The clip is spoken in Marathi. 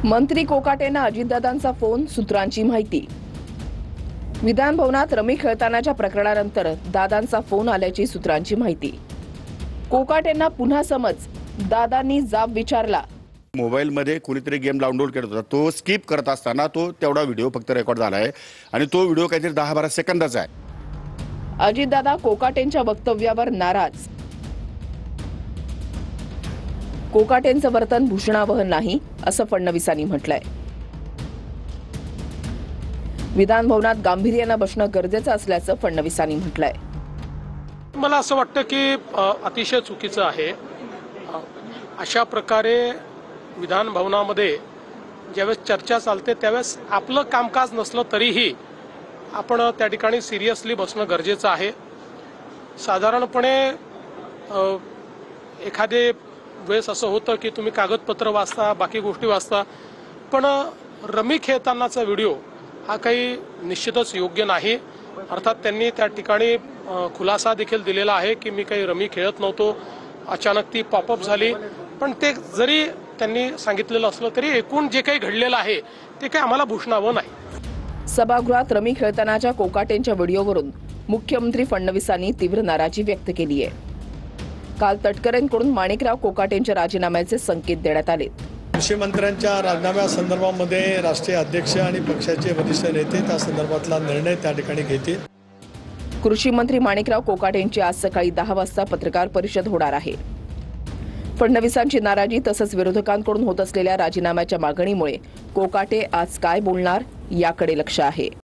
मंत्री कोकाटेंना अजितदादांचा फोन, सूत्रांची माहिती। विधान भवनात रमी खेळतानाच्या प्रकरणानंतर दादांचा फोन आल्याची सूत्रांची माहिती। कोकाटेंना पुन्हा समज, दादांनी जाब विचारला। मोबाईल मध्ये कोणीतरी गेम डाउनलोड करत होता, तो स्किप करत असताना तो तेवढा व्हिडिओ फक्त रेकॉर्ड झाला आहे आणि तो व्हिडिओ काहीतरी 10-12 सेकंदाचा आहे। अजितदादा कोकाटेंच्या वक्तव्यावर नाराज। कोकाटेंचं वर्तन भूषणावह नाही असं फडणवीसांनी म्हटलंय। विधान भवनात गांभीर्याने बसणं गरजेचं असल्याचं फडणवीसांनी म्हटलंय। मला असं वाटतं की अतिशय चुकीचं आहे। अशा प्रकारे विधान भवनामध्ये ज्यावेळेस चर्चा चालते त्यावेळेस आपलं कामकाज नसलं तरीही आपण त्या ठिकाणी सिरियसली बसणं गरजेचं आहे। साधारणपणे एखादे वेळेस असं होतं की तुम्ही कागदपत्र वाचता, बाकी गोष्टी वाचता, पण रमी खेळतानाचा व्हिडिओ हा काही निश्चितच योग्य नाही। अर्थात त्यांनी त्या ठिकाणी खुलासा देखील दिलेला आहे की मी काही रमी खेळत नव्हतो, अचानक ती पॉपअप झाली। पण ते जरी त्यांनी सांगितलेलं असलं तरी एकूण जे काही घडलेलं आहे ते काही आम्हाला भूषणावं नाही। सभागृहात रमी खेळतानाच्या कोकाटेंच्या व्हिडिओवरून मुख्यमंत्री फडणवीसांनी तीव्र नाराजी व्यक्त केली आहे। काल तटकरेंकडून माणिकराव कोकाटेंच्या राजीनाम्याचे संकेत देण्यात आले। कृषी मंत्र्यांच्या राजीनाम्यासंदर्भामध्ये राष्ट्रीय अध्यक्ष आणि पक्षाचे वरिष्ठ नेते त्या संदर्भातला निर्णय त्या ठिकाणी घेतील। कृषी मंत्री माणिकराव कोकाटेंची आज सकाळी 10 वाजता पत्रकार परिषद होणार आहे। फडणवीसांची नाराजी तसंच विरोधकांकडून होत असलेल्या राजीनाम्याच्या मागणीमुळे कोकाटे आज काय बोलणार याकडे लक्ष आहे।